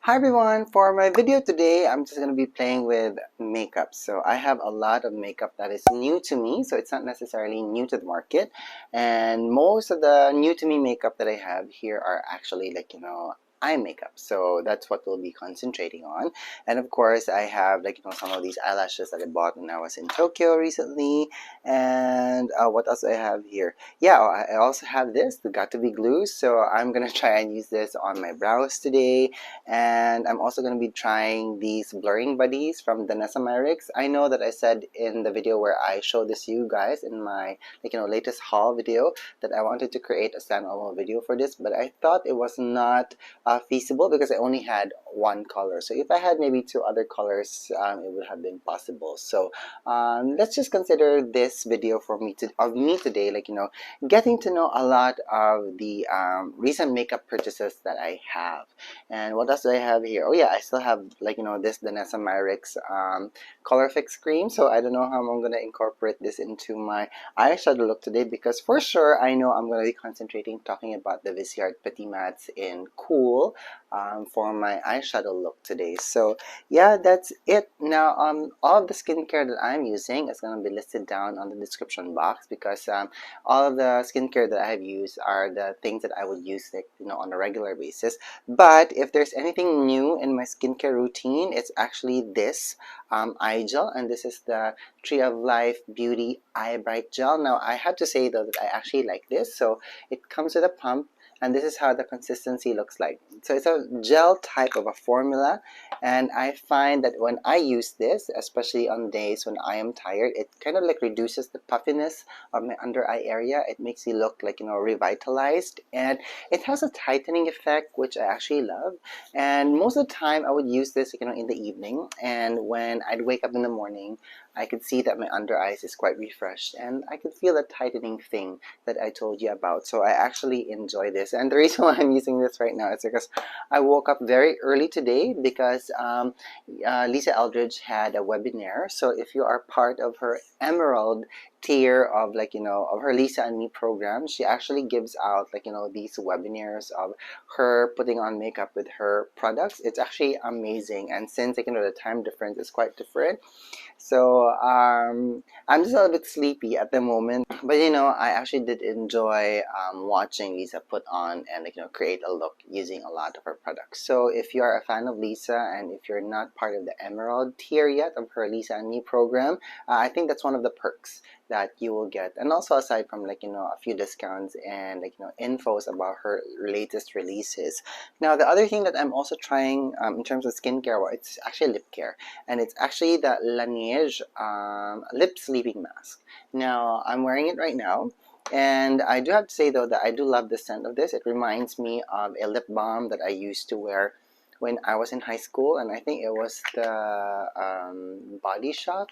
Hi everyone, for my video today I'm just going to be playing with makeup. So I have a lot of makeup that is new to me, so it's not necessarily new to the market, and most of the new to me makeup that I have here are actually eye makeup. So that's what we'll be concentrating on. And of course I have some of these eyelashes that I bought when I was in Tokyo recently. And what else do I have here? Yeah, I also have this, the Got2B Glue. So I'm gonna try and use this on my brows today, and I'm also going to be trying these blurring buddies from Danessa Myricks. I know that I said in the video where I showed this to you guys in my latest haul video that I wanted to create a standalone video for this, but I thought it was not feasible because I only had one color. So if I had maybe two other colors, it would have been possible. So let's just consider this video for me today, getting to know a lot of the recent makeup purchases that I have. And what else do I have here? Oh yeah, I still have this Danessa Myricks color fix cream. So I don't know how I'm gonna incorporate this into my eyeshadow look today, because for sure I know I'm gonna be concentrating talking about the Viseart Petites Mattes in Cool for my eyeshadow look today. So yeah, that's it. Now all of the skincare that I'm using is gonna be listed down on the description box, because all of the skincare that I have used are the things that I would use on a regular basis. But if there's anything new in my skincare routine, it's actually this eye gel, and this is the Tree of Life Beauty Eyebright Gel. Now I have to say though that I actually like this. So it comes with a pump, and this is how the consistency looks like. So it's a gel type of a formula, and I find that when I use this, especially on days when I am tired, it kind of reduces the puffiness of my under eye area. It makes you look revitalized, and it has a tightening effect, which I actually love. And most of the time I would use this in the evening, and when I'd wake up in the morning, I could see that my under eyes is quite refreshed, and I could feel the tightening thing that I told you about. So I actually enjoy this, and the reason why I'm using this right now is because I woke up very early today, because Lisa Eldridge had a webinar. So if you are part of her Emerald tier of of her Lisa and Me program, she actually gives out these webinars of her putting on makeup with her products. It's actually amazing, and since the time difference is quite different, so I'm just a little bit sleepy at the moment, but I actually did enjoy watching Lisa put on and create a look using a lot of her products. So if you are a fan of Lisa, and if you're not part of the Emerald tier yet of her Lisa and Me program, I think that's one of the perks that you will get. And also, aside from a few discounts and infos about her latest releases. Now the other thing that I'm also trying in terms of skincare, well, it's actually lip care, and it's actually the Laniege lip sleeping mask. Now I'm wearing it right now, and I do have to say though that I do love the scent of this. It reminds me of a lip balm that I used to wear when I was in high school, and I think it was the Body Shop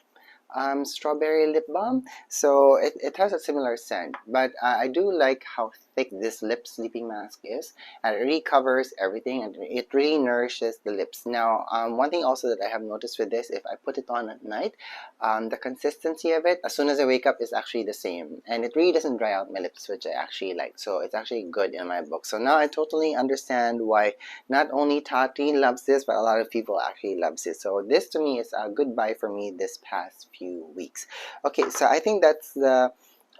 strawberry lip balm. So it has a similar scent, but I do like how thick this lip sleeping mask is, and it really covers everything, and it really nourishes the lips. Now one thing also that I have noticed with this, if I put it on at night, the consistency of it as soon as I wake up is actually the same, and it really doesn't dry out my lips, which I actually like. So it's actually good in my book. So now I totally understand why not only Tati loves this, but a lot of people actually loves it. So this to me is a good buy for me this past few weeks. Okay, so I think that's the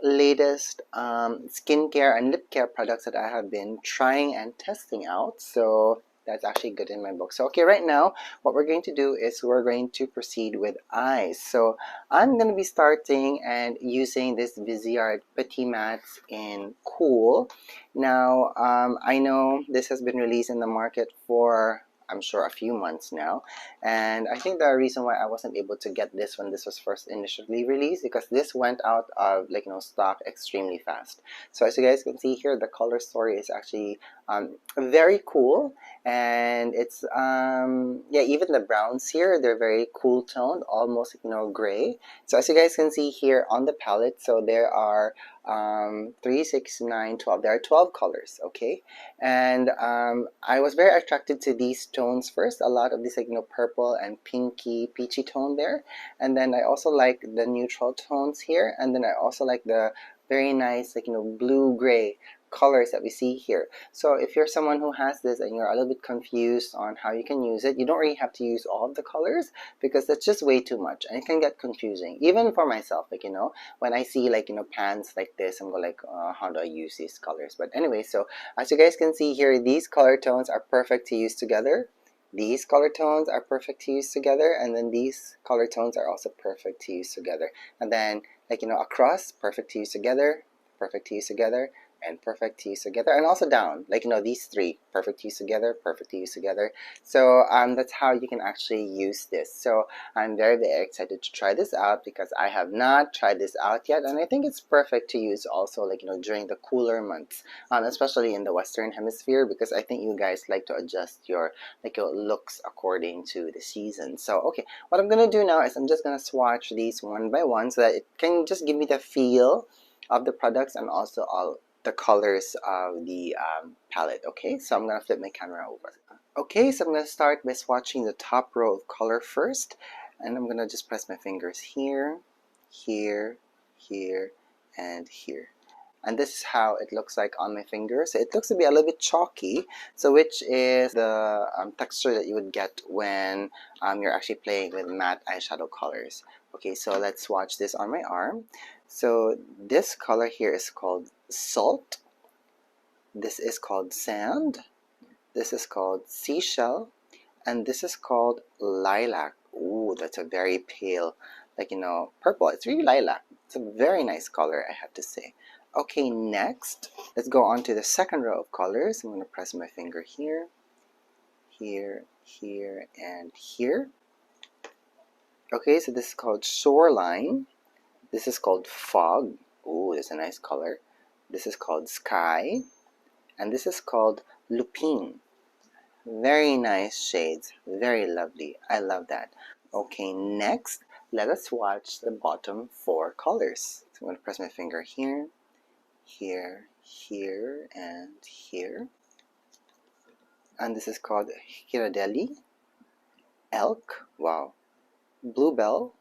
latest skincare and lip care products that I have been trying and testing out. So that's actually good in my book. So okay, right now what we're going to do is we're going to proceed with eyes. So I'm going to be starting and using this Viseart Petites Mattes in Cool. Now I know this has been released in the market for, I'm sure, a few months now, and I think the reason why I wasn't able to get this when this was first initially released, because this went out of stock extremely fast. So as you guys can see here, the color story is actually very cool, and it's yeah, even the browns here, they're very cool toned, almost gray. So as you guys can see here on the palette, so there are 3, 6, 9, 12. There are 12 colors, okay? And I was very attracted to these tones first. A lot of these purple and pinky peachy tone there, and then I also like the neutral tones here, and then I also like the very nice blue gray colors that we see here. So if you're someone who has this and you're a little bit confused on how you can use it, you don't really have to use all of the colors because that's just way too much and it can get confusing. Even for myself, like, you know, when I see like, you know, pans like this, I'm going like, how do I use these colors? But anyway, so as you guys can see here, these color tones are perfect to use together. These color tones are perfect to use together, and then these color tones are also perfect to use together. And then, like, you know, across, perfect to use together, perfect to use together, and perfect to use together, and also down, like, you know, these three, perfect to use together, perfect to use together. So that's how you can actually use this. So I'm very, very excited to try this out because I have not tried this out yet, and I think it's perfect to use also, like, you know, during the cooler months, especially in the Western Hemisphere, because I think you guys like to adjust your, like, your looks according to the season. So okay, what I'm gonna do now is I'm just gonna swatch these one by one so that it can just give me the feel of the products and also all the colors of the palette. Okay, so I'm gonna flip my camera over. Okay, so I'm gonna start by swatching the top row of color first, and I'm gonna just press my fingers here, here, here, and here. And this is how it looks like on my fingers. It looks to be a little bit chalky, so which is the texture that you would get when you're actually playing with matte eyeshadow colors. Okay, so let's swatch this on my arm. So this color here is called Salt. This is called Sand. This is called Seashell. And this is called Lilac. Ooh, that's a very pale, like, you know, purple. It's really lilac. It's a very nice color, I have to say. Okay, next, let's go on to the second row of colors. I'm going to press my finger here, here, here, and here. Okay, so this is called Shoreline. This is called Fog. Ooh, that's a nice color. This is called Sky. And this is called Lupine. Very nice shades. Very lovely. I love that. Okay, next, let us swatch the bottom four colors. So I'm going to press my finger here, here, here, and here. And this is called Hiradeli, Elk, wow, Bluebell,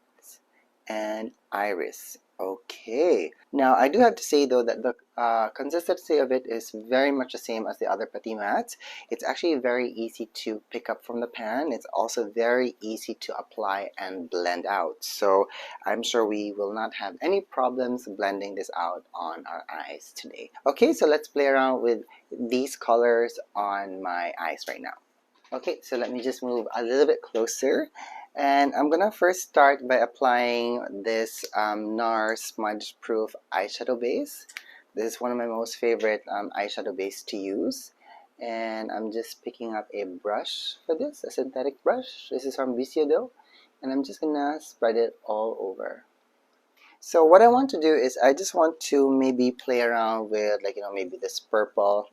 and Iris. Okay, now I do have to say though that the consistency of it is very much the same as the other Petites Mattes. It's actually very easy to pick up from the pan. It's also very easy to apply and blend out. So I'm sure we will not have any problems blending this out on our eyes today. Okay, so let's play around with these colors on my eyes right now. Okay, so let me just move a little bit closer. And I'm gonna first start by applying this NARS Smudge Proof eyeshadow base. This is one of my most favorite eyeshadow base to use. And I'm just picking up a brush for this, a synthetic brush. This is from Bisyodo. And I'm just gonna spread it all over. So what I want to do is I just want to maybe play around with, like, you know, maybe this purple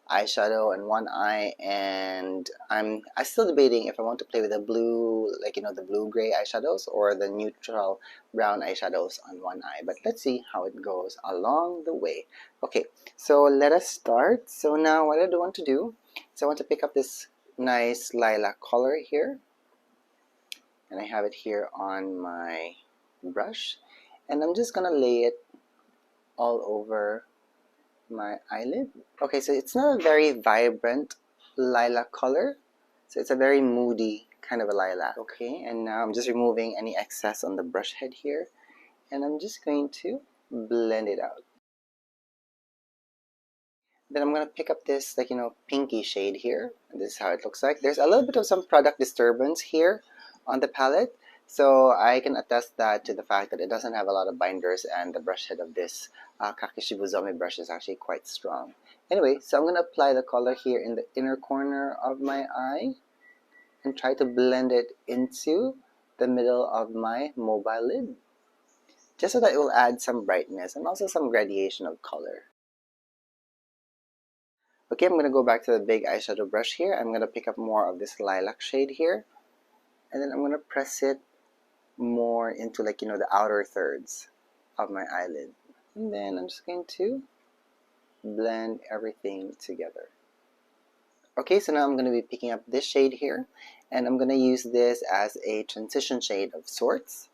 eyeshadow in one eye, and I'm still debating if I want to play with the blue, like, you know, the blue gray eyeshadows or the neutral brown eyeshadows on one eye, but let's see how it goes along the way. Okay, so let us start. So now what I do want to do is I want to pick up this nice lilac color here, and I have it here on my brush, and I'm just gonna lay it all over my eyelid. Okay, so it's not a very vibrant lilac color, so it's a very moody kind of a lilac. Okay, and now I'm just removing any excess on the brush head here, and I'm just going to blend it out. Then I'm going to pick up this, like, you know, pinky shade here, and this is how it looks like. There's a little bit of some product disturbance here on the palette, so I can attest that to the fact that it doesn't have a lot of binders, and the brush head of this Kakishibuzomi brush is actually quite strong. Anyway, so I'm going to apply the color here in the inner corner of my eye and try to blend it into the middle of my mobile lid, just so that it will add some brightness and also some gradation of color. Okay, I'm going to go back to the big eyeshadow brush here. I'm going to pick up more of this lilac shade here, and then I'm going to press it more into, like, you know, the outer thirds of my eyelid. And then I'm just going to blend everything together. Okay, so now I'm going to be picking up this shade here, and I'm going to use this as a transition shade of sorts.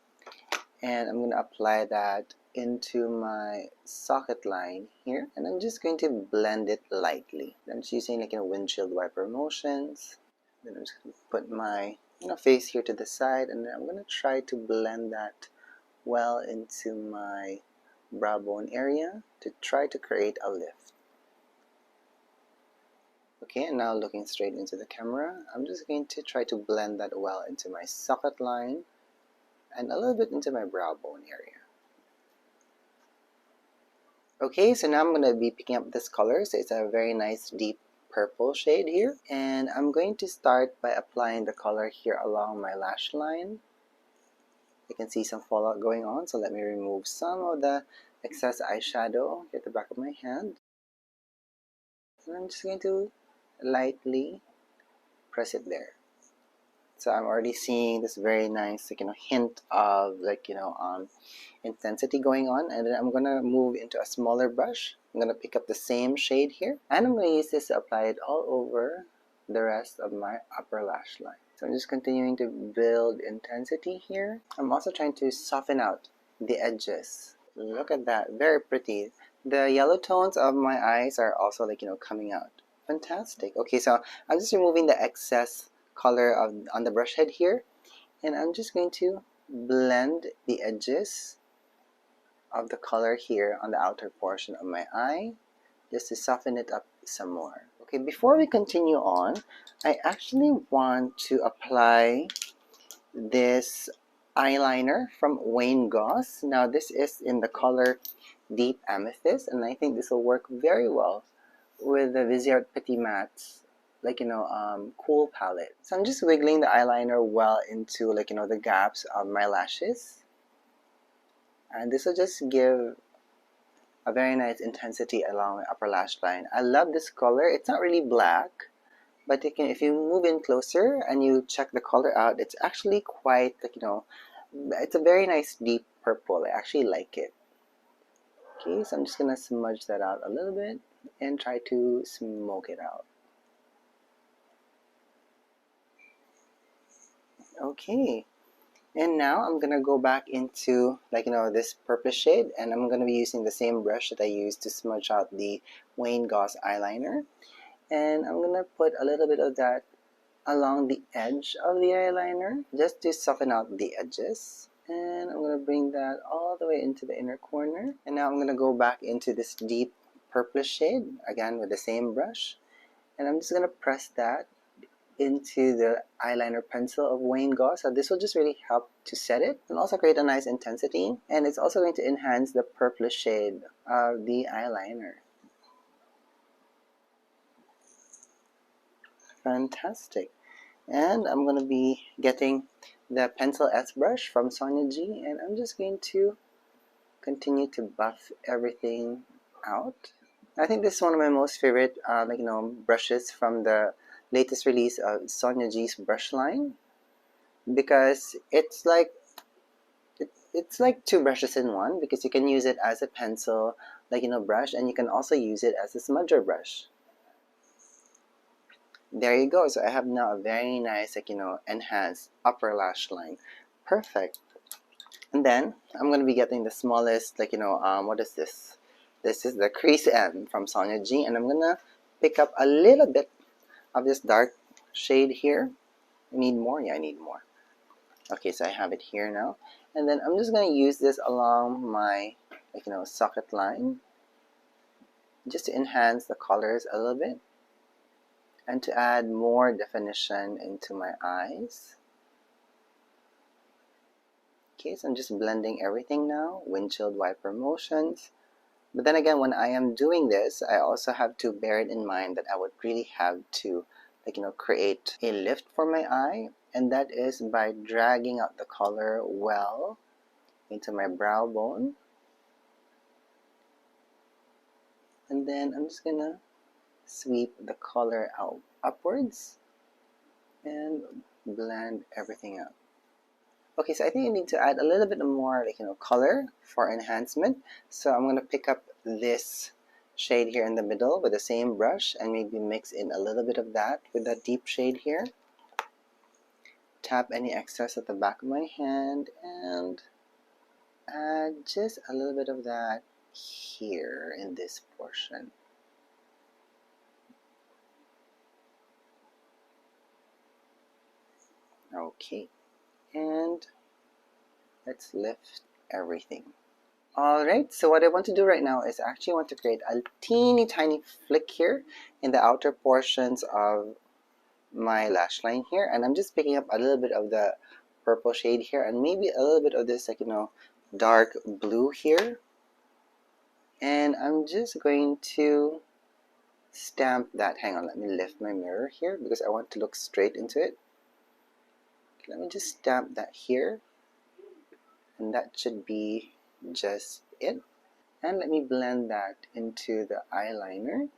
And I'm going to apply that into my socket line here, and I'm just going to blend it lightly. I'm just using like windshield wiper motions. Then I'm just going to put my face here to the side, and then I'm going to try to blend that well into my brow bone area to try to create a lift. Okay, and now looking straight into the camera, I'm just going to try to blend that well into my socket line and a little bit into my brow bone area. Okay, so now I'm going to be picking up this color. So it's a very nice deep purple shade here. And I'm going to start by applying the color here along my lash line. You can see some fallout going on, so let me remove some of the excess eyeshadow at the back of my hand. And I'm just going to lightly press it there. So I'm already seeing this very nice hint of intensity going on, and then I'm gonna move into a smaller brush. I'm gonna pick up the same shade here, and I'm gonna use this to apply it all over the rest of my upper lash line. So I'm just continuing to build intensity here. I'm also trying to soften out the edges. Look at that, very pretty. The yellow tones of my eyes are also coming out. Fantastic. Okay, so I'm just removing the excess color on the brush head here, and I'm just going to blend the edges of the color here on the outer portion of my eye just to soften it up some more. Okay, before we continue on, I actually want to apply this eyeliner from Waye Goss. Now this is in the color Deep Amethyst, and I think this will work very well with the Viseart Petites Mattes cool palette. So I'm just wiggling the eyeliner well into the gaps of my lashes, and this will just give a very nice intensity along my upper lash line. I love this color. It's not really black, but if you move in closer and you check the color out, it's actually quite it's a very nice deep purple. I actually like it. Okay, so I'm just gonna smudge that out a little bit and try to smoke it out. Okay, and now I'm gonna go back into this purple shade, and I'm gonna be using the same brush that I used to smudge out the Waye Goss eyeliner, and I'm gonna put a little bit of that along the edge of the eyeliner just to soften out the edges, and I'm gonna bring that all the way into the inner corner. And now I'm gonna go back into this deep purple shade again with the same brush, and I'm just gonna press that into the eyeliner pencil of Waye Goss. So this will just really help to set it and also create a nice intensity, and it's also going to enhance the purple shade of the eyeliner. Fantastic. And I'm going to be getting the pencil S brush from Sonia G, and I'm just going to continue to buff everything out. I think this is one of my most favorite brushes from the latest release of Sonia G's brush line, because it's like two brushes in one, because you can use it as a pencil brush, and you can also use it as a smudger brush. There you go. So I have now a very nice enhanced upper lash line. Perfect. And then I'm going to be getting the smallest what is this? This is the crease M from Sonia G, and I'm going to pick up a little bit of this dark shade here. I need more? Yeah, I need more. Okay, so I have it here now, and then I'm just going to use this along my socket line just to enhance the colors a little bit and to add more definition into my eyes. Okay, so I'm just blending everything now, windshield wiper motions. But then again, when I am doing this, I also have to bear it in mind that I would really have to create a lift for my eye, and that is by dragging out the color well into my brow bone. And then I'm just gonna sweep the color out upwards and blend everything out. Okay, so I think I need to add a little bit more color for enhancement. So I'm gonna pick up this shade here in the middle with the same brush and maybe mix in a little bit of that with that deep shade here. Tap any excess at the back of my hand and add just a little bit of that here in this portion. Okay, and let's lift everything. Alright, so what I want to do right now is I actually want to create a teeny tiny flick here in the outer portions of my lash line here, and I'm just picking up a little bit of the purple shade here and maybe a little bit of this, like, dark blue here, and I'm just going to stamp that. Hang on, let me lift my mirror here because I want to look straight into it. Let me just stamp that here, and that should be just it. And let me blend that into the eyeliner.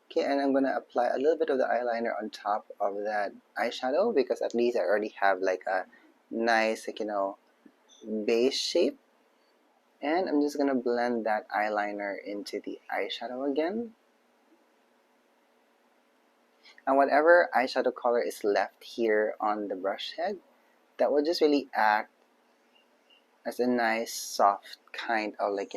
Okay, and I'm going to apply a little bit of the eyeliner on top of that eyeshadow because at least I already have like a nice, like, base shape. And I'm just going to blend that eyeliner into the eyeshadow again. And whatever eyeshadow color is left here on the brush head, that will just really act as a nice soft kind of, like,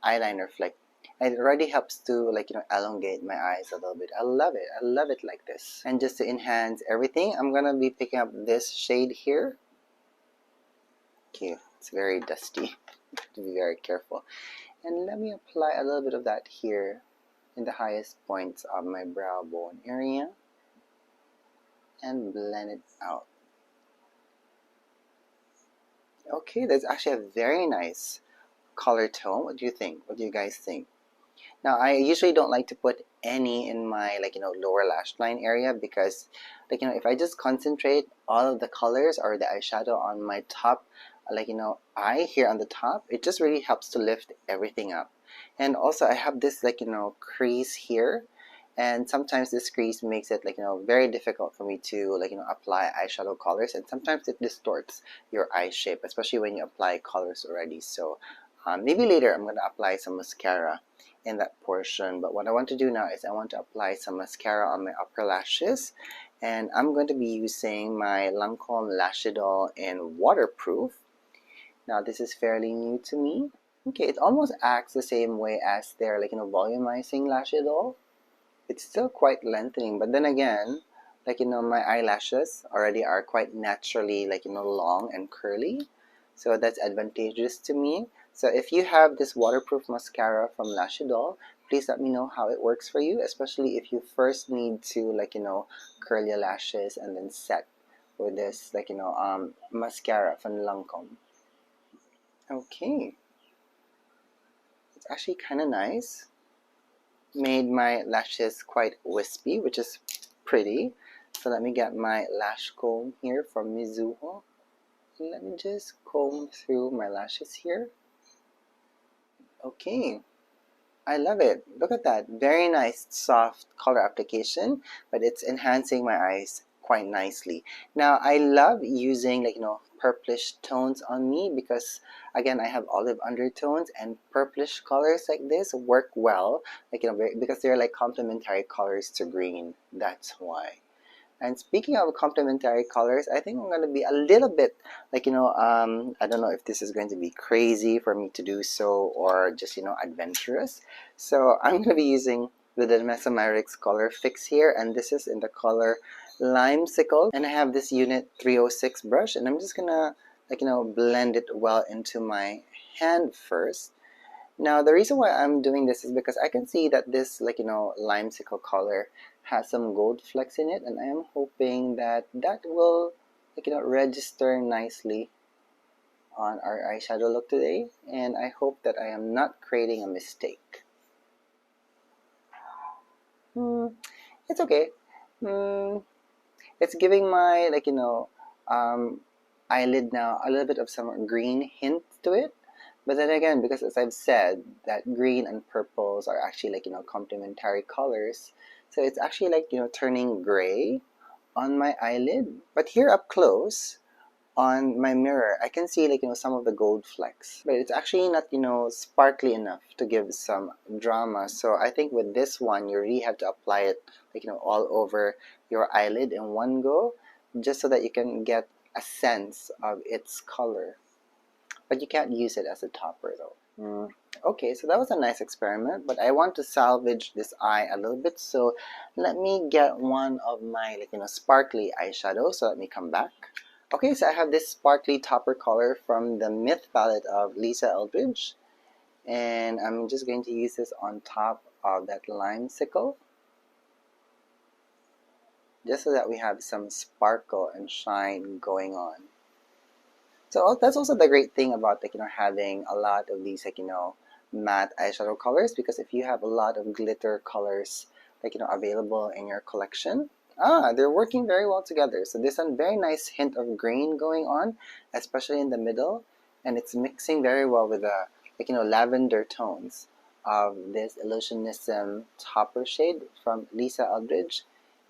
eyeliner flick. And it already helps to, like, elongate my eyes a little bit. I love it. I love it like this. And just to enhance everything, I'm gonna be picking up this shade here. Okay, it's very dusty. Have to be very careful. And let me apply a little bit of that here in the highest points of my brow bone area and blend it out. Okay, that's actually a very nice color tone. What do you think? What do you guys think? Now, I usually don't like to put any in my, like, lower lash line area because, like, if I just concentrate all of the colors or the eyeshadow on my top, like, eye here on the top, it just really helps to lift everything up. And also I have this, like, crease here, and sometimes this crease makes it, like, very difficult for me to, like, apply eyeshadow colors, and sometimes it distorts your eye shape, especially when you apply colors already. So maybe later I'm going to apply some mascara in that portion, but what I want to do now is I want to apply some mascara on my upper lashes, and I'm going to be using my Lancome Lash Idol in Waterproof. Now this is fairly new to me. Okay, it almost acts the same way as their, like, volumizing Lash Idol. It's still quite lengthening, but then again, like, my eyelashes already are quite naturally, like, long and curly, so that's advantageous to me. So if you have this waterproof mascara from Lash Idol, please let me know how it works for you, especially if you first need to, like, curl your lashes and then set with this, like, mascara from Lancome. Okay, it's actually kind of nice. Made my lashes quite wispy, which is pretty. So let me get my lash comb here from Mizuho. And let me just comb through my lashes here. Okay, I love it. Look at that. Very nice soft color application, but it's enhancing my eyes quite nicely. Now I love using, like, purplish tones on me because, again, I have olive undertones, and purplish colors like this work well, like, because they're like complementary colors to green. That's why. And speaking of complementary colors, I think I'm going to be a little bit, like, I don't know if this is going to be crazy for me to do so or just, adventurous. So I'm going to be using the Danessa Myricks Color Fix here, and this is in the color Limesicle. And I have this Unit 306 brush, and I'm just going to, like, blend it well into my hand first. Now, the reason why I'm doing this is because I can see that this, like, limesicle color has some gold flecks in it, and I am hoping that that will, like, register nicely on our eyeshadow look today, and I hope that I am not creating a mistake. It's okay. It's giving my, like, eyelid now a little bit of some green hint to it. But then again, because as I've said, that green and purples are actually, like, complementary colors. So it's actually, like, turning gray on my eyelid. But here up close on my mirror, I can see, like, some of the gold flecks. But it's actually not, sparkly enough to give some drama. So I think with this one, you really have to apply it, like, all over your eyelid in one go, just so that you can get a sense of its color. but you can't use it as a topper though. Okay, so that was a nice experiment, but I want to salvage this eye a little bit, so let me get one of my sparkly eyeshadows. So let me come back. Okay, so I have this sparkly topper color from the Myth palette of Lisa Eldridge, and I'm just going to use this on top of that limesicle, just so that we have some sparkle and shine going on. So that's also the great thing about having a lot of these matte eyeshadow colors, because if you have a lot of glitter colors available in your collection, they're working very well together. So there's a very nice hint of green going on, especially in the middle, and it's mixing very well with the lavender tones of this Illusionism topper shade from Lisa Eldridge,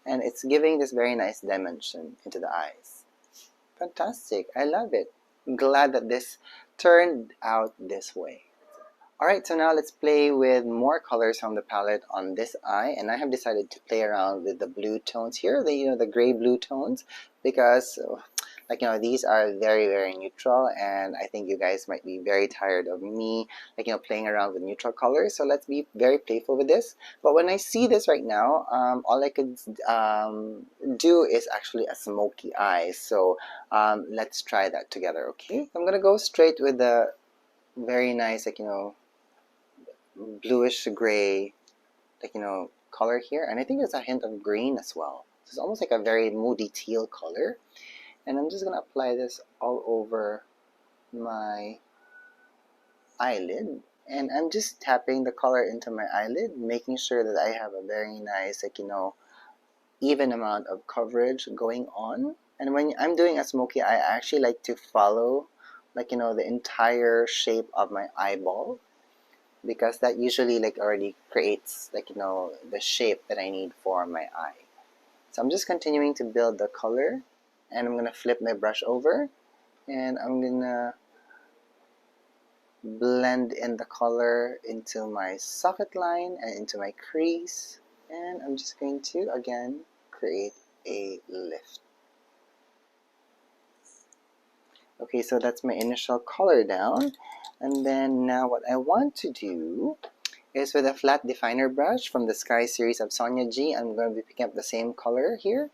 and it's giving this very nice dimension into the eyes. Fantastic, I love it. I'm glad that this turned out this way. Alright, so now let's play with more colors from the palette on this eye, and I have decided to play around with the blue tones here, the gray blue tones, because these are very neutral, and I think you guys might be very tired of me playing around with neutral colors. So let's be very playful with this. But when I see this right now, all I could do is actually a smoky eye. So let's try that together. Okay, I'm gonna go straight with the very nice bluish gray color here, and I think there's a hint of green as well. So it's almost like a very moody teal color. And I'm just going to apply this all over my eyelid. And I'm just tapping the color into my eyelid, making sure that I have a very nice, even amount of coverage going on. And when I'm doing a smoky eye, I actually like to follow, the entire shape of my eyeball, because that usually already creates, the shape that I need for my eye. So I'm just continuing to build the color. And I'm going to flip my brush over, and I'm going to blend in the color into my socket line and into my crease, and I'm just going to again create a lift. Okay, so that's my initial color down, and then now what I want to do is, with a flat definer brush from the Sky series of Sonia G, I'm going to be picking up the same color here.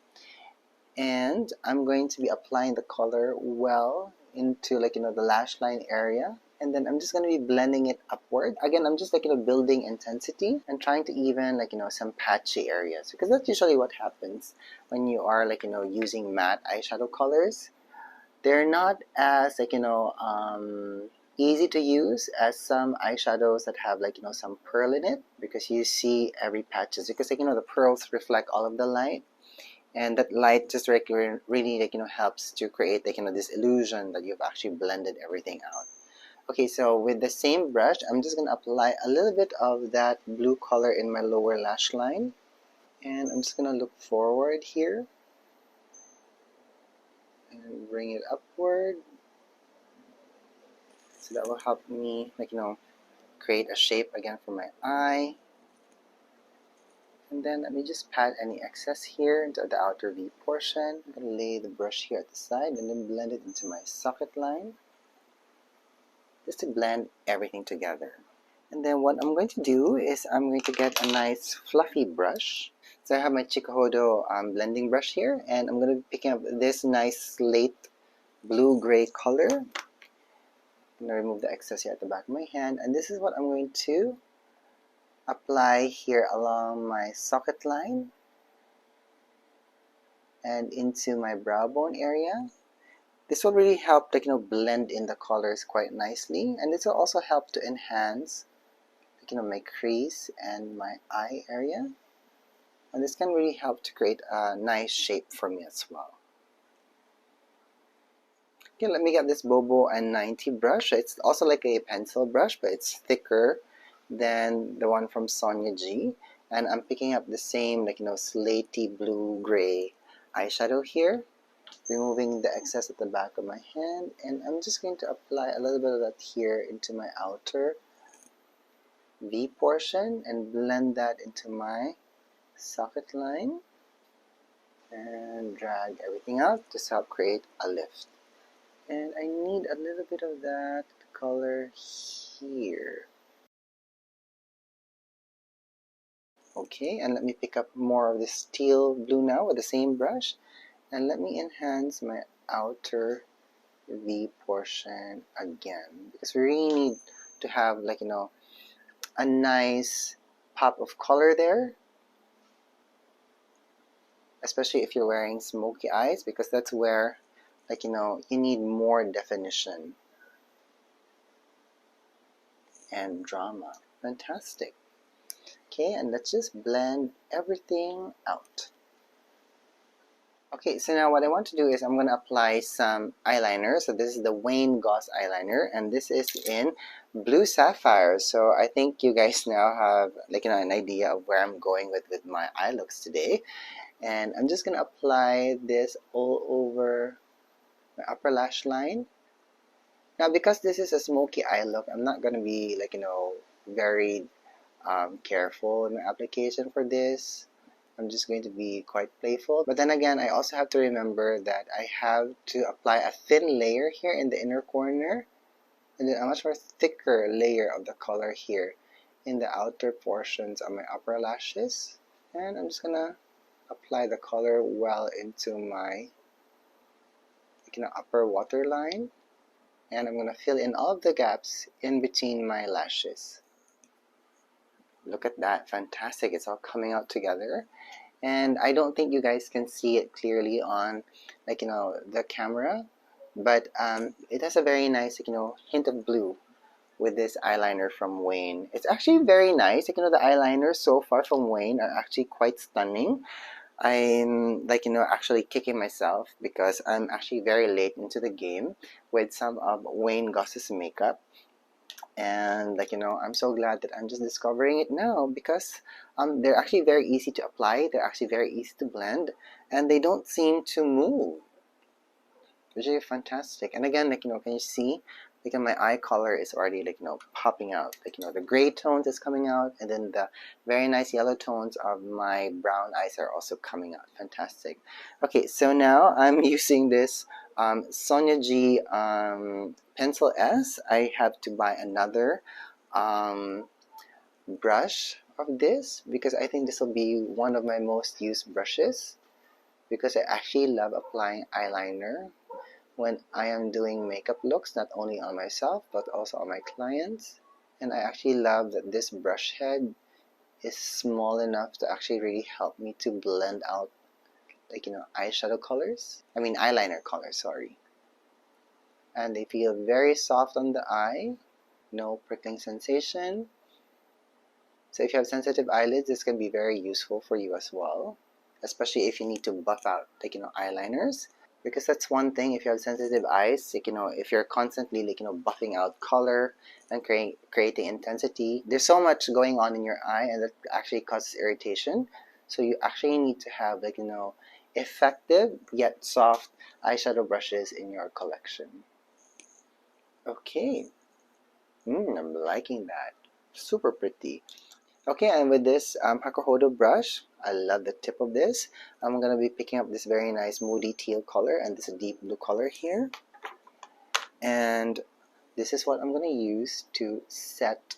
And I'm going to be applying the color well into the lash line area, and then I'm just going to be blending it upward. Again, I'm just building intensity and trying to even some patchy areas, because that's usually what happens when you are using matte eyeshadow colors. They're not as easy to use as some eyeshadows that have some pearl in it, because you see every patches, because the pearls reflect all of the light. And that light just really helps to create this illusion that you've actually blended everything out. Okay, so with the same brush, I'm just going to apply a little bit of that blue color in my lower lash line. And I'm just going to look forward here and bring it upward. So that will help me create a shape again for my eye. And then let me just pat any excess here into the outer V portion. I'm going to lay the brush here at the side and then blend it into my socket line, just to blend everything together. And then what I'm going to do is I'm going to get a nice fluffy brush. So I have my Chikuhodo blending brush here, and I'm going to be picking up this nice slate blue-gray color. I'm going to remove the excess here at the back of my hand, and this is what I'm going to apply here along my socket line and into my brow bone area. This will really help blend in the colors quite nicely, and this will also help to enhance my crease and my eye area, and this can really help to create a nice shape for me as well. Okay, let me get this Bobo N90 brush. It's also like a pencil brush, but it's thicker than the one from Sonia G, and I'm picking up the same slatey blue gray eyeshadow here, removing the excess at the back of my hand, and I'm just going to apply a little bit of that here into my outer V portion and blend that into my socket line and drag everything out to help create a lift. And I need a little bit of that color here. Okay, and let me pick up more of this teal blue now with the same brush. And let me enhance my outer V portion again. Because we really need to have, like, you know, a nice pop of color there. Especially if you're wearing smoky eyes, because that's where, like, you know, you need more definition and drama. Fantastic. Okay, and let's just blend everything out. Okay, so now what I want to do is I'm going to apply some eyeliner. So this is the Waye Goss eyeliner, and this is in Blue Sapphire. So I think you guys now have, like, you know, an idea of where I'm going with my eye looks today. And I'm just going to apply this all over my upper lash line. Now, because this is a smoky eye look, I'm not going to be, like, you know, very careful in my application for this. I'm just going to be quite playful. But then again, I also have to remember that I have to apply a thin layer here in the inner corner, and then a much more thicker layer of the color here in the outer portions of my upper lashes. And I'm just gonna apply the color well into my, like, you know, upper waterline. And I'm gonna fill in all of the gaps in between my lashes. Look at that, fantastic, it's all coming out together. And I don't think you guys can see it clearly on, like, you know, the camera, but it has a very nice, like, you know, hint of blue with this eyeliner from Waye. It's actually very nice. Like, you know, the eyeliners so far from Waye are actually quite stunning. I'm, like, you know, actually kicking myself because I'm actually very late into the game with some of Waye Goss's makeup. And, like, you know, I'm so glad that I'm just discovering it now, because they're actually very easy to apply, they're actually very easy to blend, and they don't seem to move, which is fantastic. And again, like, you know, can you see, like, my eye color is already, like, you know, popping out. Like, you know, the gray tones is coming out, and then the very nice yellow tones of my brown eyes are also coming out. Fantastic. Okay, so now I'm using this Sonia G Pencil S. I have to buy another brush of this, because I think this will be one of my most used brushes, because I actually love applying eyeliner when I am doing makeup looks, not only on myself but also on my clients. And I actually love that this brush head is small enough to actually really help me to blend out, like, you know, eyeshadow colors. I mean eyeliner colors, sorry. And they feel very soft on the eye, no prickling sensation. So if you have sensitive eyelids, this can be very useful for you as well, especially if you need to buff out, like, you know, eyeliners. Because that's one thing, if you have sensitive eyes, like, you know, if you're constantly, like, you know, buffing out color and creating intensity, there's so much going on in your eye, and that actually causes irritation. So you actually need to have, like, you know, effective yet soft eyeshadow brushes in your collection. Okay, I'm liking that. Super pretty. Okay, and with this Chikuhodo brush, I love the tip of this. I'm going to be picking up this very nice moody teal color and this deep blue color here. And this is what I'm going to use to set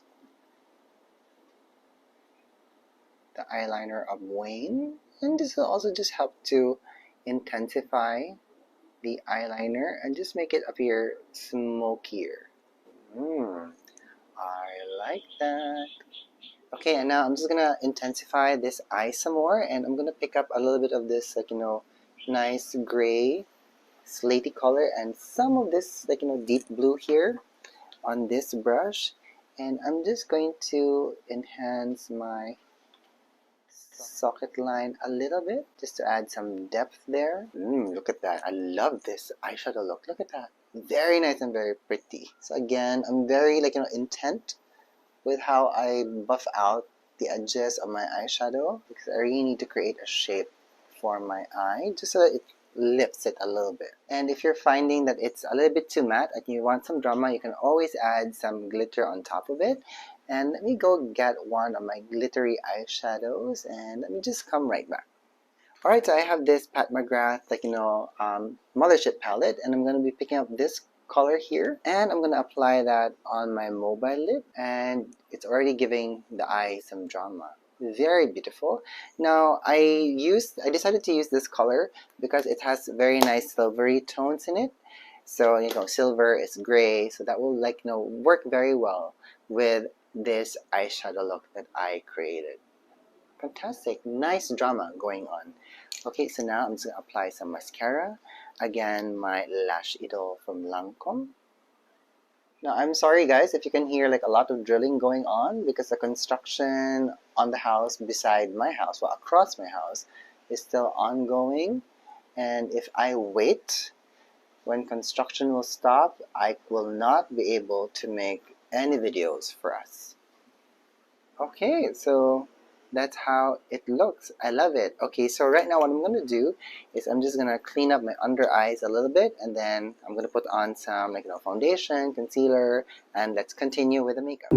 the eyeliner of Waye. And this will also just help to intensify the eyeliner and just make it appear smokier. I like that. Okay, and now I'm just gonna intensify this eye some more, and I'm gonna pick up a little bit of this, like, you know, nice gray, slaty color, and some of this, like, you know, deep blue here on this brush, and I'm just going to enhance my socket line a little bit, just to add some depth there. Look at that! I love this eyeshadow look. Look at that! Very nice and very pretty. So again, I'm very, like, you know, intent with how I buff out the edges of my eyeshadow, because I really need to create a shape for my eye, just so that it lifts it a little bit. And if you're finding that it's a little bit too matte and you want some drama, you can always add some glitter on top of it. And let me go get one of my glittery eyeshadows, and let me just come right back. Alright, so I have this Pat McGrath, Mothership palette, and I'm going to be picking up this color here, and I'm going to apply that on my mobile lip, and it's already giving the eye some drama. Very beautiful. Now, I decided to use this color because it has very nice silvery tones in it. So, silver is gray, so that will work very well with this eyeshadow look that I created. Fantastic, nice drama going on. Okay, so now I'm just gonna apply some mascara. Again, my lash idol from Lancome. Now, I'm sorry guys if you can hear like a lot of drilling going on because the construction on the house beside my house, well, across my house, is still ongoing. And if I wait, when construction will stop, I will not be able to make any videos for us. Okay, so that's how it looks. I love it. Okay, so right now what I'm going to do is I'm just going to clean up my under eyes a little bit, and then I'm going to put on some foundation, concealer, and let's continue with the makeup.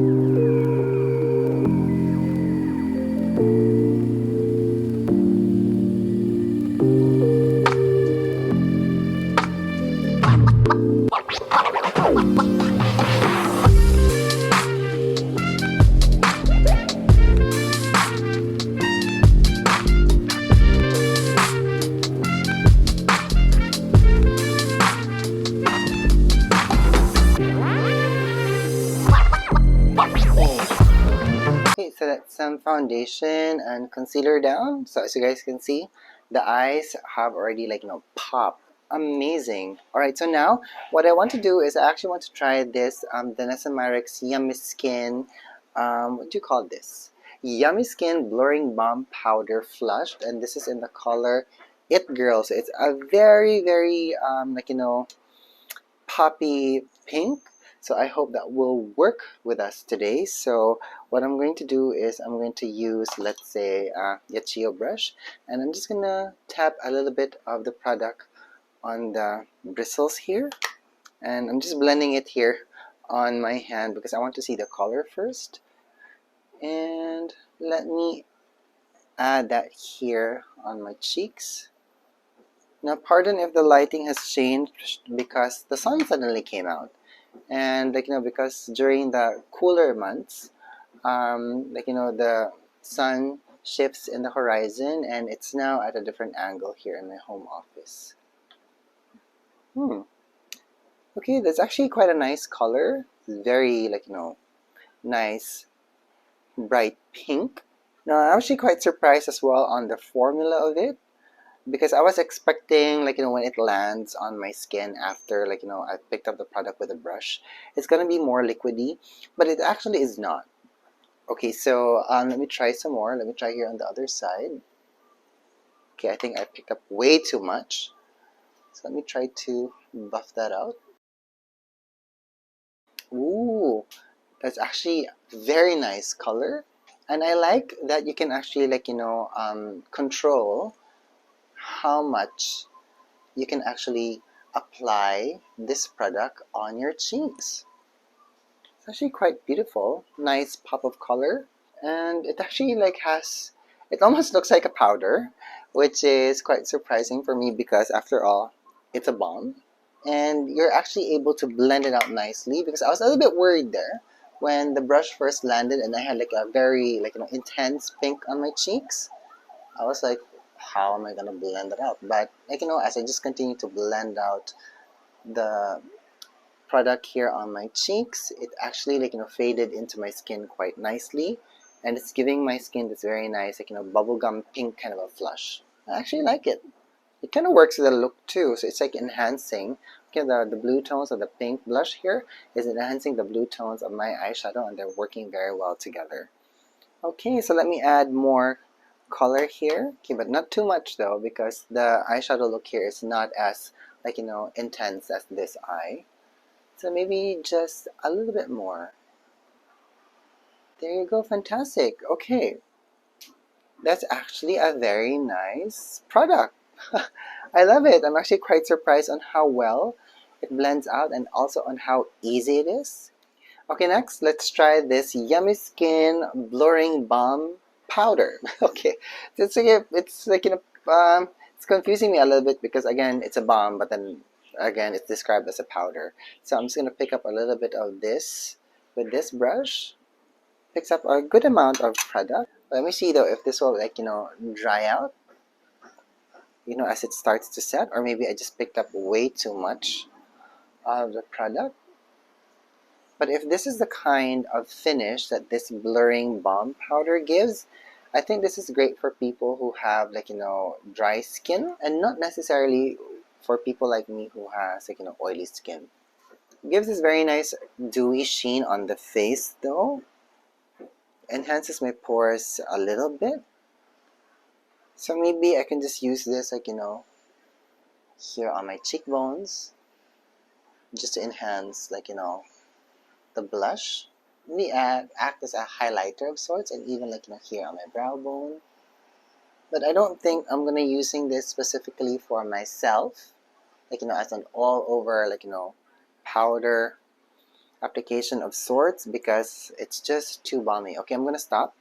So that's some foundation and concealer down. So as you guys can see, the eyes have already popped. Amazing. Alright, so now what I want to do is I actually want to try this Danessa Myricks Yummy Skin, what do you call this? Yummy Skin Blurring Balm Powder Flushed, and this is in the color It Girl. So it's a very, very poppy pink. So I hope that will work with us today. So what I'm going to do is I'm going to use, let's say, a Yachio brush, and I'm just gonna tap a little bit of the product on the bristles here, and I'm just blending it here on my hand because I want to see the color first. And let me add that here on my cheeks. Now pardon if the lighting has changed because the sun suddenly came out, and because during the cooler months, the sun shifts in the horizon and it's now at a different angle here in my home office. Okay, that's actually quite a nice color. It's very nice bright pink. Now I'm actually quite surprised as well on the formula of it, because I was expecting when it lands on my skin after I picked up the product with a brush, it's gonna be more liquidy, but it actually is not. Okay, so let me try some more. Let me try here on the other side. Okay, I think I picked up way too much, so let me try to buff that out. Ooh, that's actually a very nice color, and I like that you can actually control how much you can actually apply this product on your cheeks. It's actually quite beautiful. Nice pop of color, and it actually it almost looks like a powder, which is quite surprising for me because after all, it's a balm, and you're actually able to blend it out nicely, because I was a little bit worried there when the brush first landed and I had a very intense pink on my cheeks. I was like, how am I gonna blend it out? But as I just continue to blend out the product here on my cheeks, it actually faded into my skin quite nicely, and it's giving my skin this very nice bubblegum pink kind of a flush. I actually like it. It kind of works with the look too, so it's enhancing. Okay, the blue tones of the pink blush here is enhancing the blue tones of my eyeshadow, and they're working very well together. Okay, so let me add more color here. Okay, but not too much though, because the eyeshadow look here is not as intense as this eye. So maybe just a little bit more. There you go, fantastic. Okay, that's actually a very nice product. I love it. I'm actually quite surprised on how well it blends out and also on how easy it is. Okay, next let's try this Yummy Skin Blurring Balm Powder. Okay, it's it's confusing me a little bit because again it's a balm, but then again it's described as a powder. So I'm just gonna pick up a little bit of this with this brush. Picks up a good amount of product. Let me see though if this will dry out, as it starts to set, or maybe I just picked up way too much of the product. But if this is the kind of finish that this blurring balm powder gives, I think this is great for people who have dry skin, and not necessarily for people like me who has oily skin. It gives this very nice dewy sheen on the face though. Enhances my pores a little bit. So maybe I can just use this here on my cheekbones, just to enhance the blush. Maybe act as a highlighter of sorts, and even here on my brow bone. But I don't think I'm gonna using this specifically for myself, as an all over powder application of sorts, because it's just too balmy. Okay, I'm gonna stop.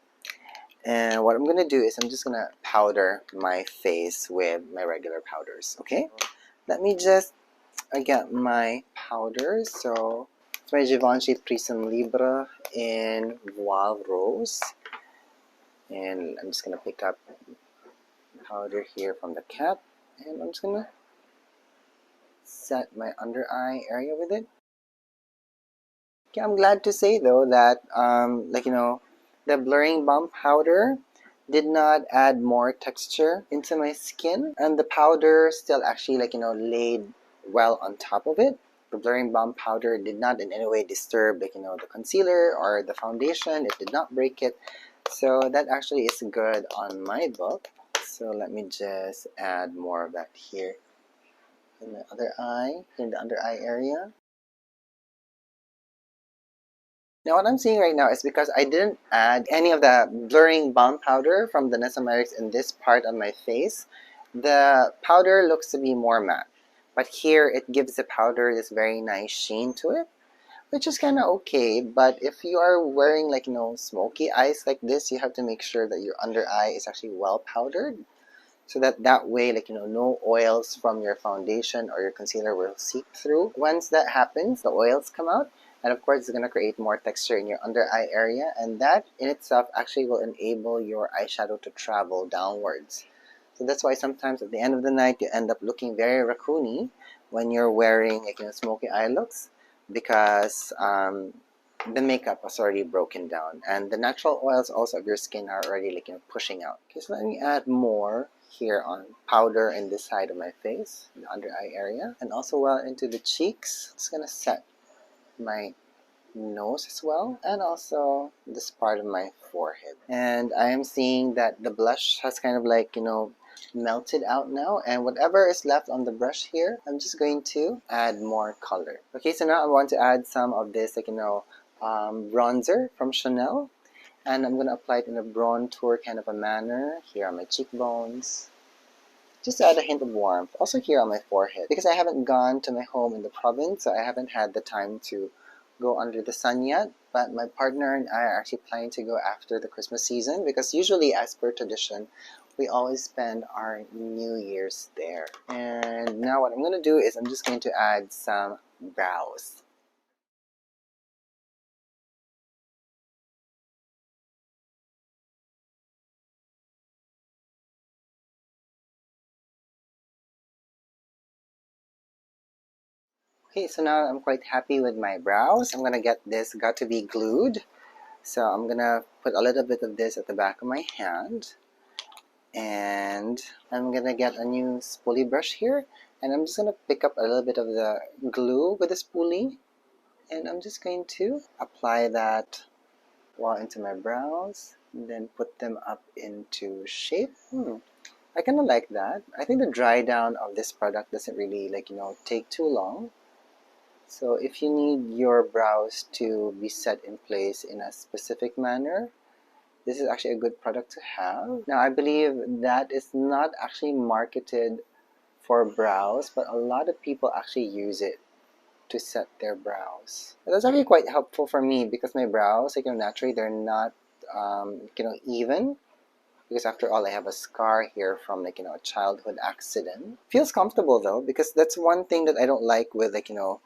And what I'm gonna do is I'm just gonna powder my face with my regular powders. Okay, let me just get my powder. So it's my Givenchy Prism Libre in Voile Rose, and I'm just gonna pick up powder here from the cap, and I'm just gonna set my under eye area with it. Okay, I'm glad to say though that the blurring balm powder did not add more texture into my skin, and the powder still actually laid well on top of it. The blurring balm powder did not in any way disturb the concealer or the foundation. It did not break it, so that actually is good on my book. So let me just add more of that here in the other eye, in the under eye area. Now what I'm seeing right now is because I didn't add any of the blurring balm powder from Danessa Myricks in this part of my face, the powder looks to be more matte. But here it gives the powder this very nice sheen to it, which is kind of okay. But if you are wearing smoky eyes like this, you have to make sure that your under eye is actually well powdered, so that way no oils from your foundation or your concealer will seep through. Once that happens, the oils come out, and of course it's going to create more texture in your under eye area, and that in itself actually will enable your eyeshadow to travel downwards. So that's why sometimes at the end of the night you end up looking very raccoony when you're wearing smoky eye looks, because the makeup was already broken down, and the natural oils also of your skin are already pushing out. Okay, so let me add more here on powder in this side of my face, the under eye area, and also well into the cheeks. It's gonna set my nose as well, and also this part of my forehead. And I am seeing that the blush has kind of melted out now, and whatever is left on the brush here, I'm just going to add more color. Okay, so now I want to add some of this bronzer from Chanel, and I'm gonna apply it in a bronzer kind of a manner here on my cheekbones, just to add a hint of warmth. Also here on my forehead, because I haven't gone to my home in the province, so I haven't had the time to go under the sun yet. But my partner and I are actually planning to go after the Christmas season, because usually, as per tradition, we always spend our New Year's there. And now what I'm gonna do is I'm just going to add some brows. Okay, so now I'm quite happy with my brows. I'm gonna get this Got2B Glued. So I'm gonna put a little bit of this at the back of my hand, and I'm gonna get a new spoolie brush here, and I'm just gonna pick up a little bit of the glue with the spoolie, and I'm just going to apply that well into my brows, and then put them up into shape. I kind of like that. I think the dry down of this product doesn't really take too long. So if you need your brows to be set in place in a specific manner, this is actually a good product to have. Now I believe that is not actually marketed for brows, but a lot of people actually use it to set their brows. That's actually quite helpful for me, because my brows naturally they're not even. because after all I have a scar here from like, you know, a childhood accident. Feels comfortable though, because that's one thing that I don't like with like, you know,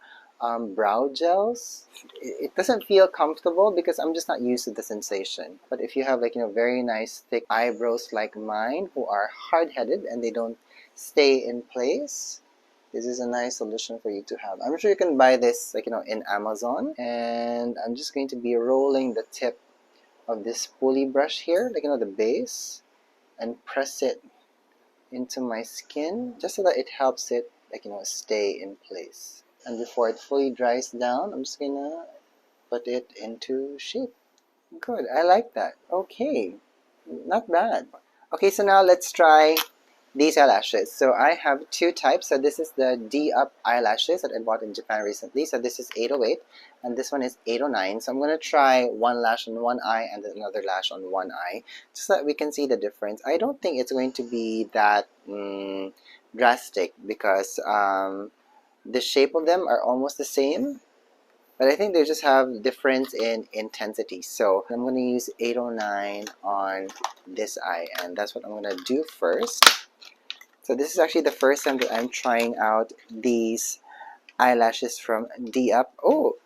brow gels. It doesn't feel comfortable because I'm just not used to the sensation. But if you have like, you know, very nice thick eyebrows like mine who are hard-headed and they don't stay in place, this is a nice solution for you to have. I'm sure you can buy this like, you know, in Amazon. And I'm just going to be rolling the tip of this pulley brush here, like, you know, the base, and press it into my skin just so that it helps it like, you know, stay in place. And before it fully dries down, I'm just gonna put it into shape. Good, I like that. Okay, not bad. Okay, so now let's try these eyelashes. So I have two types. So this is the D-Up eyelashes that I bought in Japan recently. So this is 808 and this one is 809. So I'm going to try one lash on one eye and then another lash on one eye just so that we can see the difference. I don't think it's going to be that drastic because the shape of them are almost the same. But I think they just have difference in intensity. So I'm going to use 809 on this eye, and that's what I'm going to do first. So this is actually the first time that I'm trying out these eyelashes from D-Up. Oh,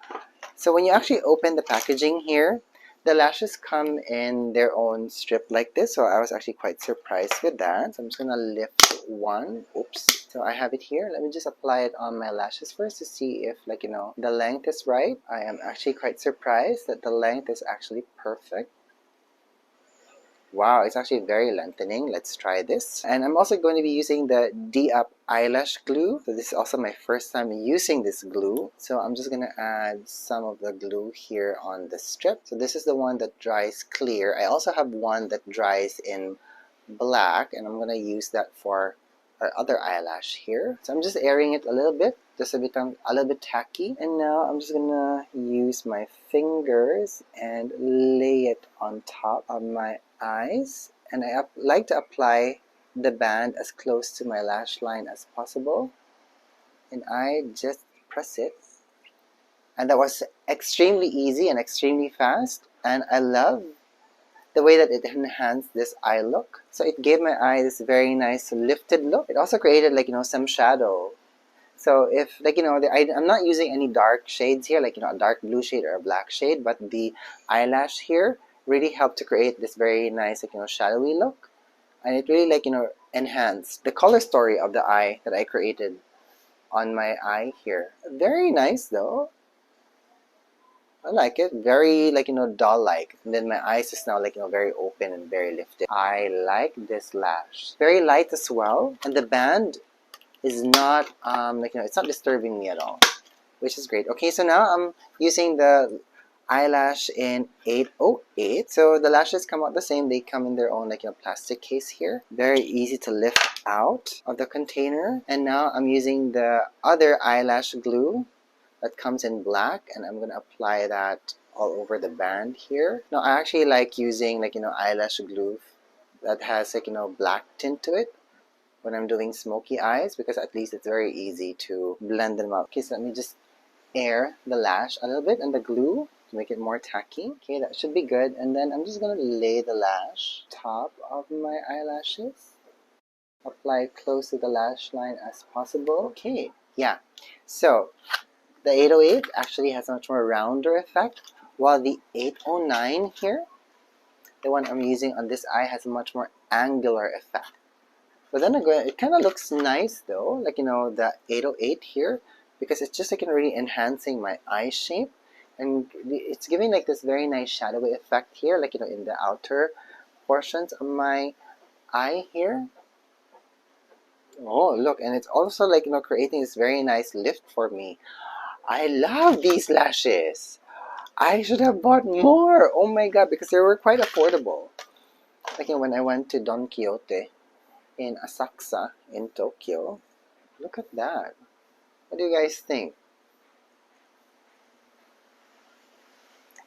so when you actually open the packaging here, the lashes come in their own strip like this. So I was actually quite surprised with that. So I'm just going to lift one. Oops. So I have it here. Let me just apply it on my lashes first to see if, like, you know, the length is right. I am actually quite surprised that the length is actually perfect. Wow, it's actually very lengthening. Let's try this. And I'm also going to be using the D-Up eyelash glue. So this is also my first time using this glue. So I'm just going to add some of the glue here on the strip. So this is the one that dries clear. I also have one that dries in black, and I'm going to use that for our other eyelash here. So I'm just airing it a little bit just to become a little bit tacky. And now I'm just going to use my fingers and lay it on top of my eyes, and I like to apply the band as close to my lash line as possible, and I just press it, and that was extremely easy and extremely fast, and I love the way that it enhanced this eye look. So it gave my eye this very nice lifted look. It also created, like, you know, some shadow. So if, like, you know, I'm not using any dark shades here, like, you know, a dark blue shade or a black shade, but the eyelash here really helped to create this very nice, like, you know, shadowy look. And it really, like, you know, enhanced the color story of the eye that I created on my eye here. Very nice though. I like it. Very, like, you know, doll-like. And then my eyes is now, like, you know, very open and very lifted. I like this lash. Very light as well. And the band is not, like, you know, it's not disturbing me at all, which is great. Okay, so now I'm using the eyelash in 808. So the lashes come out the same. They come in their own, like, you know, plastic case here. Very easy to lift out of the container. And now I'm using the other eyelash glue that comes in black, and I'm going to apply that all over the band here. Now I actually like using, like, you know, eyelash glue that has, like, you know, black tint to it when I'm doing smoky eyes, because at least it's very easy to blend them out. Okay, so let me just air the lash a little bit and the glue to make it more tacky. Okay, that should be good. And then I'm just going to lay the lash top of my eyelashes. Apply it close to the lash line as possible. Okay, yeah. So the 808 actually has a much more rounder effect, while the 809 here, the one I'm using on this eye, has a much more angular effect. But then again, it kind of looks nice though, like, you know, the 808 here, because it's just, like, really enhancing my eye shape, and it's giving, like, this very nice shadowy effect here, like, you know, in the outer portions of my eye here. Oh, look, and it's also, like, you know, creating this very nice lift for me. I love these lashes. I should have bought more. Oh my god, because they were quite affordable. Like, you know, when I went to Don Quixote in Asakusa in Tokyo. Look at that. What do you guys think?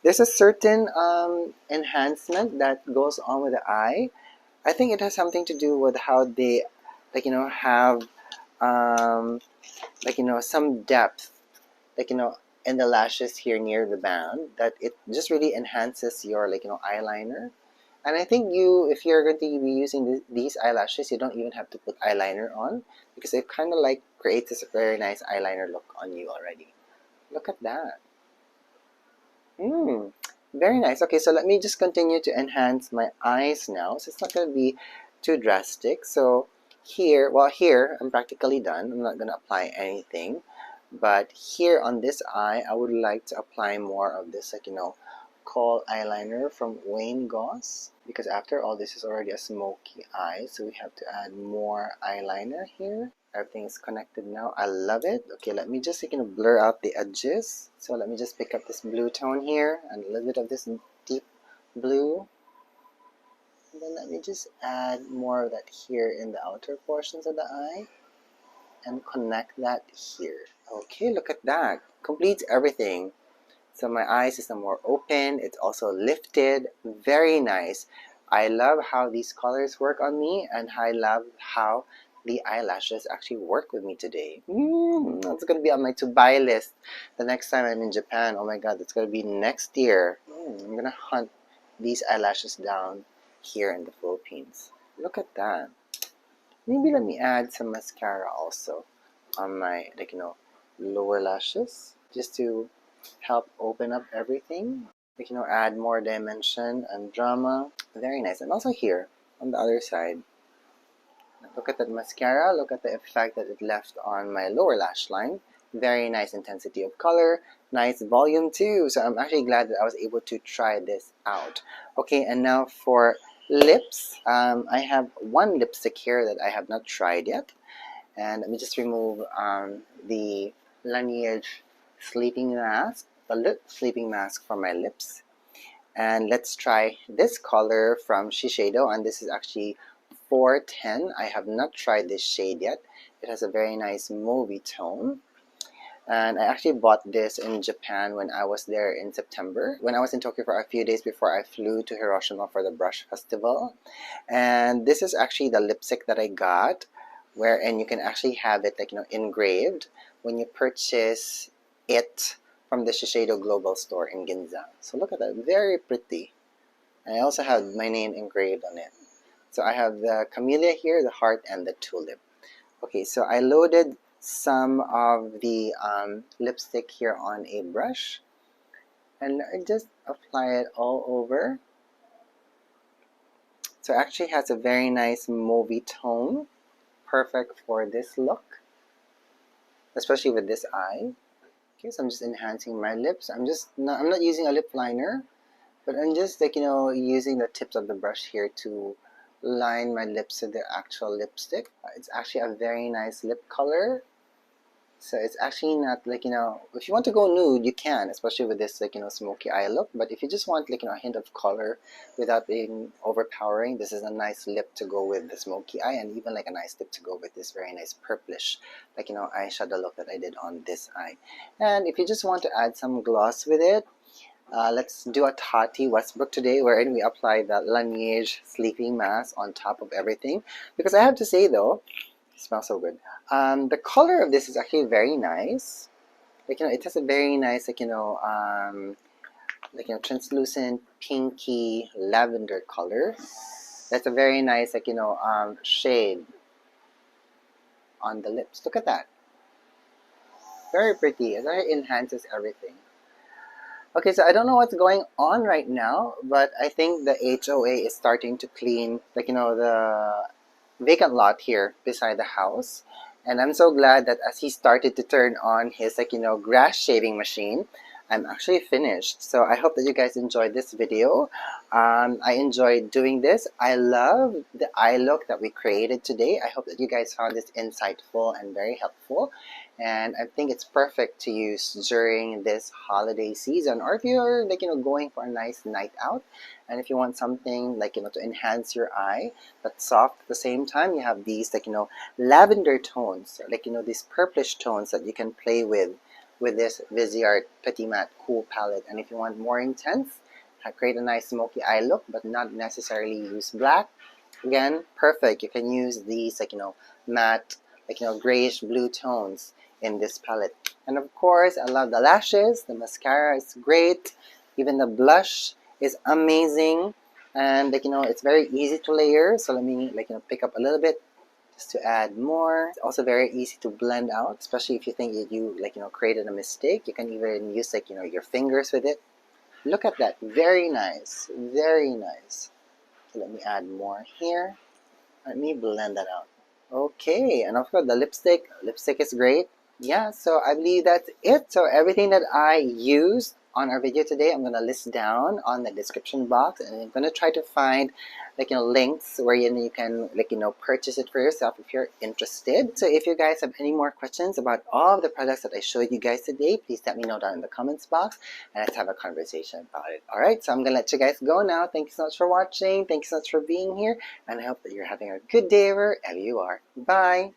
There's a certain enhancement that goes on with the eye. I think it has something to do with how they, like, you know, have like, you know, some depth, like, you know, in the lashes here near the band, that it just really enhances your, like, you know, eyeliner. And I think if you're going to be using these eyelashes, you don't even have to put eyeliner on, because it kind of like creates this very nice eyeliner look on you already. Look at that. Very nice. Okay, so let me just continue to enhance my eyes now. So it's not going to be too drastic. So here, well, here I'm practically done. I'm not going to apply anything. But here on this eye, I would like to apply more of this, like, kohl eyeliner from Waye Goss. Because after all, this is already a smoky eye. So we have to add more eyeliner here. Everything is connected now. I love it. Okay, let me just blur out the edges. So let me just pick up this blue tone here and a little bit of this deep blue. And then let me just add more of that here in the outer portions of the eye and connect that here. Okay, look at that. Completes everything. So my eyes is more open. It's also lifted. Very nice. I love how these colors work on me, and I love how the eyelashes actually work with me today. That's going to be on my to-buy list the next time I'm in Japan. Oh my god, that's going to be next year. I'm going to hunt these eyelashes down here in the Philippines. Look at that. Maybe let me add some mascara also on my, lower lashes, just to help open up everything. Add more dimension and drama. Very nice. And also here on the other side, look at that mascara. Look at the effect that it left on my lower lash line. Very nice intensity of color, nice volume too. So I'm actually glad that I was able to try this out. Okay, and now for lips. I have one lipstick here that I have not tried yet. And let me just remove the Laniege sleeping mask, the lip sleeping mask from my lips. And let's try this color from Shiseido, and this is actually 410. I have not tried this shade yet. It has a very nice mauvey tone. And I actually bought this in Japan when I was there in September, when I was in Tokyo for a few days before I flew to Hiroshima for the brush festival. And this is actually the lipstick that I got, and you can actually have it engraved when you purchase it from the Shiseido Global Store in Ginza. So look at that, very pretty. And I also have my name engraved on it. So I have the camellia here, the heart, and the tulip. Okay, so I loaded some of the lipstick here on a brush, and I just apply it all over. So it actually has a very nice mauvey tone, perfect for this look, especially with this eye. Okay, so I'm just enhancing my lips. I'm not using a lip liner, but I'm just using the tips of the brush here to line my lips with the actual lipstick. It's actually a very nice lip color. So it's actually not if you want to go nude, you can, especially with this smoky eye look. But if you just want a hint of color without being overpowering, this is a nice lip to go with the smoky eye, and even a nice lip to go with this very nice purplish eyeshadow look that I did on this eye. And if you just want to add some gloss with it, let's do a Tati Westbrook today, wherein we apply the Laniege sleeping mask on top of everything. Because I have to say though, it smells so good. The color of this is actually very nice. It has a very nice translucent pinky lavender color. That's a very nice shade on the lips. Look at that. Very pretty. It really enhances everything. Okay, so I don't know what's going on right now, but I think the HOA is starting to clean the vacant lot here beside the house. And I'm so glad that as he started to turn on his grass shaving machine, I'm actually finished. So I hope that you guys enjoyed this video. I enjoyed doing this. I love the eye look that we created today. I hope that you guys found this insightful and very helpful. And I think it's perfect to use during this holiday season, or if you're going for a nice night out, and if you want something to enhance your eye but soft at the same time. You have these lavender tones, these purplish tones that you can play with this Viseart Petites Mattes Cool palette. And if you want more intense, create a nice smoky eye look but not necessarily use black, again, perfect. You can use these matte grayish blue tones in this palette. And of course, I love the lashes. The mascara is great. Even the blush is amazing. and like it's very easy to layer. So let me pick up a little bit just to add more. It's also very easy to blend out, especially if you think that you created a mistake. You can even use your fingers with it. Look at that, very nice, very nice. So let me add more here. Let me blend that out. Okay, and of course the lipstick. Lipstick is great. Yeah, so I believe that's it. So everything that I used on our video today, I'm gonna list down on the description box, and I'm gonna try to find links where you can purchase it for yourself if you're interested. So if you guys have any more questions about all of the products that I showed you guys today, please let me know down in the comments box, and let's have a conversation about it. All right, so I'm gonna let you guys go now. Thank you so much for watching. Thank you so much for being here, and I hope that you're having a good day wherever you are. Bye.